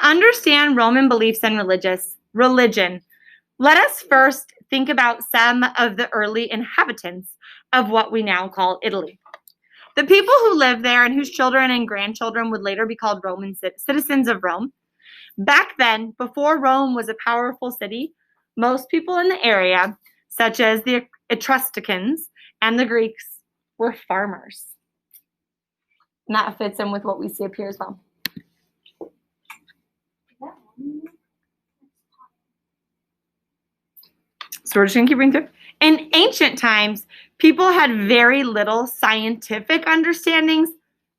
understand Roman beliefs and religion, let us first think about some of the early inhabitants of what we now call Italy. The people who lived there and whose children and grandchildren would later be called Roman citizens of Rome. Back then, before Rome was a powerful city, most people in the area, such as the Etruscans and the Greeks, were farmers. And that fits in with what we see up here as well. So we're just going to keep reading through. In ancient times, people had very little scientific understandings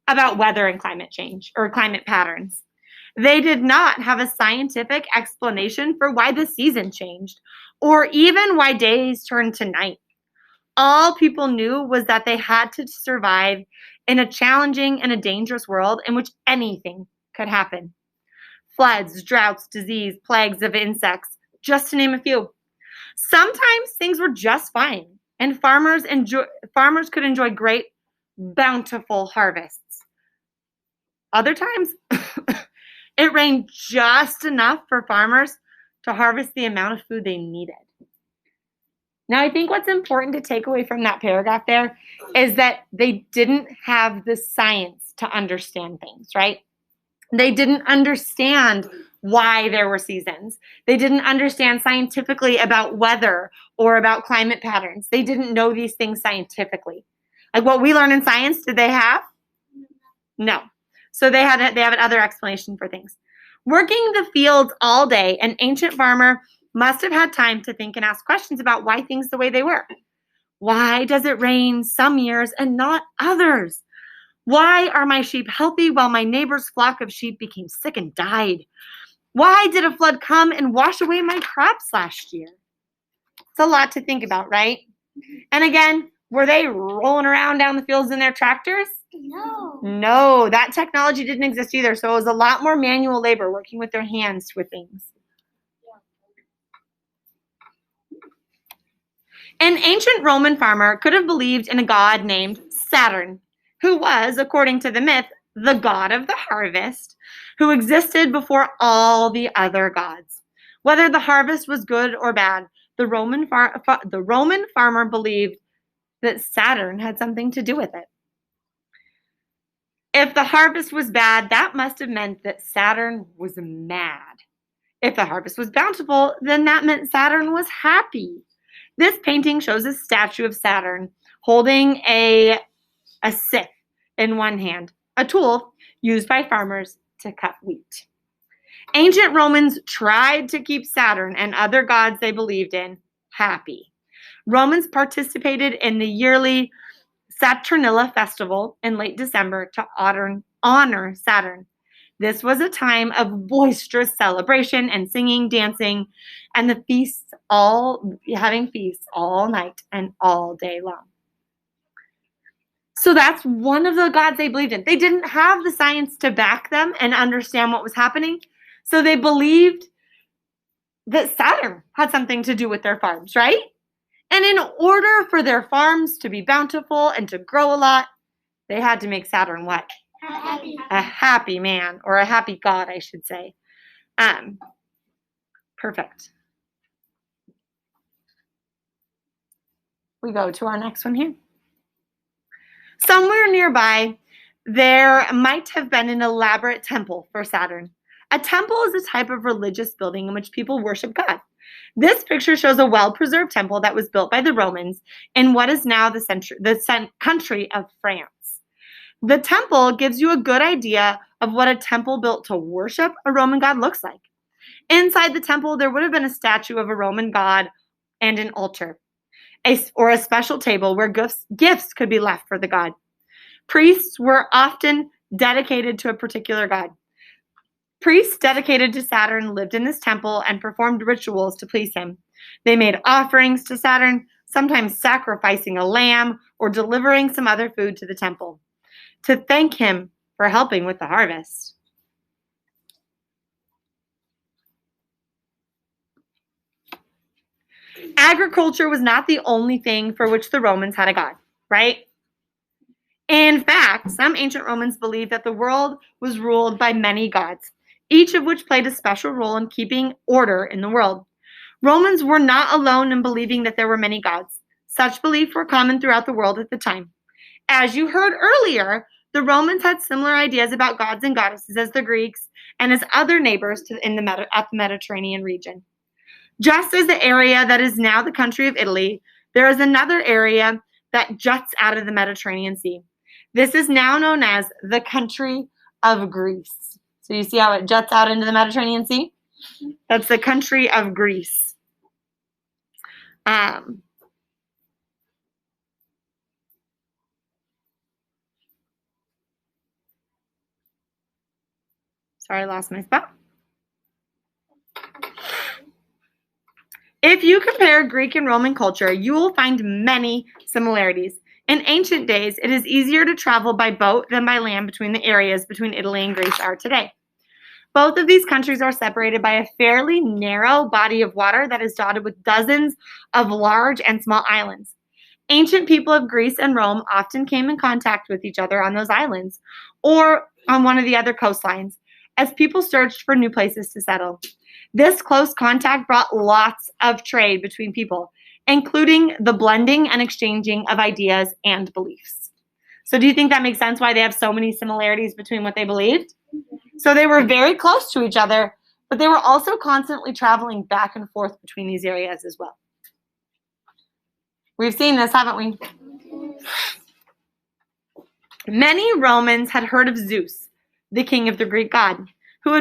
about weather and climate change or climate patterns. They did not have a scientific explanation for why the season changed or even why days turned to night. All people knew was that they had to survive in a challenging and a dangerous world in which anything could happen. Floods, droughts, disease, plagues of insects, just to name a few. Sometimes things were just fine, and farmers could enjoy great, bountiful harvests. Other times, it rained just enough for farmers to harvest the amount of food they needed. Now, I think what's important to take away from that paragraph there is that they didn't have the science to understand things, right? They didn't understand why there were seasons. They didn't understand scientifically about weather or about climate patterns. They didn't know these things scientifically. Like what we learn in science, did they have? No. So they have another explanation for things. Working the fields all day, an ancient farmer must have had time to think and ask questions about why things the way they were. Why does it rain some years and not others? Why are my sheep healthy while my neighbor's flock of sheep became sick and died? Why did a flood come and wash away my crops last year? It's a lot to think about, right? And again, were they rolling around down the fields in their tractors? No, that technology didn't exist either. So it was a lot more manual labor, working with their hands with things. An ancient Roman farmer could have believed in a god named Saturn, who was, according to the myth, the god of the harvest, who existed before all the other gods. Whether the harvest was good or bad, the Roman farmer believed that Saturn had something to do with it. If the harvest was bad, that must have meant that Saturn was mad. If the harvest was bountiful, then that meant Saturn was happy. This painting shows a statue of Saturn holding a scythe in one hand, a tool used by farmers to cut wheat. Ancient Romans tried to keep Saturn and other gods they believed in happy. Romans participated in the yearly Saturnalia festival in late December to honor Saturn. This was a time of boisterous celebration and singing, dancing, and having feasts all night and all day long. So that's one of the gods they believed in. They didn't have the science to back them and understand what was happening. So they believed that Saturn had something to do with their farms, right? And in order for their farms to be bountiful and to grow a lot, they had to make Saturn what? Happy. A happy man, or a happy god, I should say. Perfect. We go to our next one here. Somewhere nearby, there might have been an elaborate temple for Saturn. A temple is a type of religious building in which people worship God. This picture shows a well-preserved temple that was built by the Romans in what is now the country of France. The temple gives you a good idea of what a temple built to worship a Roman god looks like. Inside the temple, there would have been a statue of a Roman god and an altar, or a special table where gifts could be left for the god. Priests were often dedicated to a particular god. Priests dedicated to Saturn lived in this temple and performed rituals to please him. They made offerings to Saturn, sometimes sacrificing a lamb or delivering some other food to the temple, to thank him for helping with the harvest. Agriculture was not the only thing for which the Romans had a god, right? In fact, some ancient Romans believed that the world was ruled by many gods, each of which played a special role in keeping order in the world. Romans were not alone in believing that there were many gods. Such beliefs were common throughout the world at the time. As you heard earlier, the Romans had similar ideas about gods and goddesses as the Greeks and as other neighbors at the Mediterranean region. Just as the area that is now the country of Italy, there is another area that juts out of the Mediterranean Sea. This is now known as the country of Greece. So you see how it juts out into the Mediterranean Sea? That's the country of Greece. Sorry, I lost my spot. If you compare Greek and Roman culture, you will find many similarities. In ancient days, it is easier to travel by boat than by land between the areas between Italy and Greece are today. Both of these countries are separated by a fairly narrow body of water that is dotted with dozens of large and small islands. Ancient people of Greece and Rome often came in contact with each other on those islands or on one of the other coastlines as people searched for new places to settle. This close contact brought lots of trade between people, including the blending and exchanging of ideas and beliefs. So do you think that makes sense why they have so many similarities between what they believed? So they were very close to each other, but they were also constantly traveling back and forth between these areas as well. We've seen this, haven't we? Many Romans had heard of Zeus, the king of the Greek god, who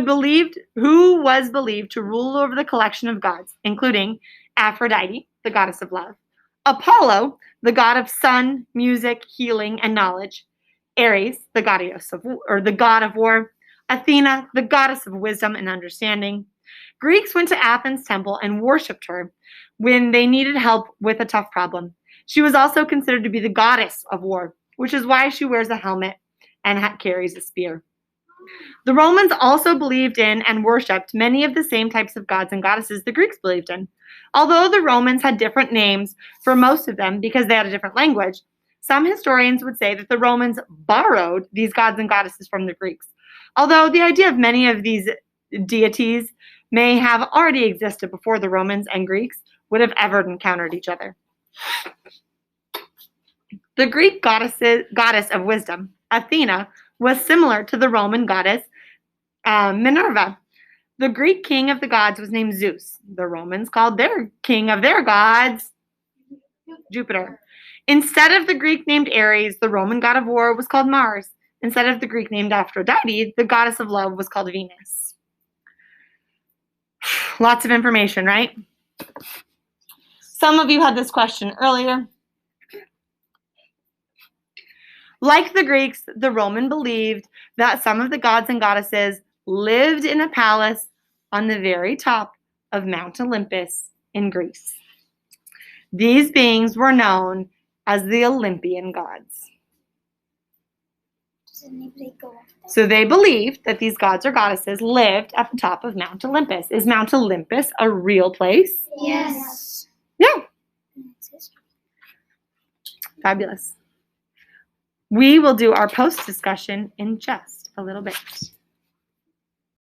was believed to rule over the collection of gods, including Aphrodite, the goddess of love, Apollo, the god of sun, music, healing, and knowledge, Ares, the god of war, Athena, the goddess of wisdom and understanding. Greeks went to Athens' temple and worshipped her when they needed help with a tough problem. She was also considered to be the goddess of war, which is why she wears a helmet and carries a spear. The Romans also believed in and worshipped many of the same types of gods and goddesses the Greeks believed in. Although the Romans had different names for most of them because they had a different language, some historians would say that the Romans borrowed these gods and goddesses from the Greeks. Although the idea of many of these deities may have already existed before the Romans and Greeks would have ever encountered each other. The Greek goddess of wisdom, Athena, was similar to the Roman goddess Minerva. The Greek king of the gods was named Zeus. The Romans called their king of their gods Jupiter. Instead of the Greek named Ares, the Roman god of war was called Mars. Instead of the Greek named Aphrodite, the goddess of love was called Venus. Lots of information, right? Some of you had this question earlier. Like the Greeks, the Roman believed that some of the gods and goddesses lived in a palace on the very top of Mount Olympus in Greece. These beings were known as the Olympian gods. So they believed that these gods or goddesses lived at the top of Mount Olympus. Is Mount Olympus a real place? Yes. Yeah. Fabulous. We will do our post discussion in just a little bit.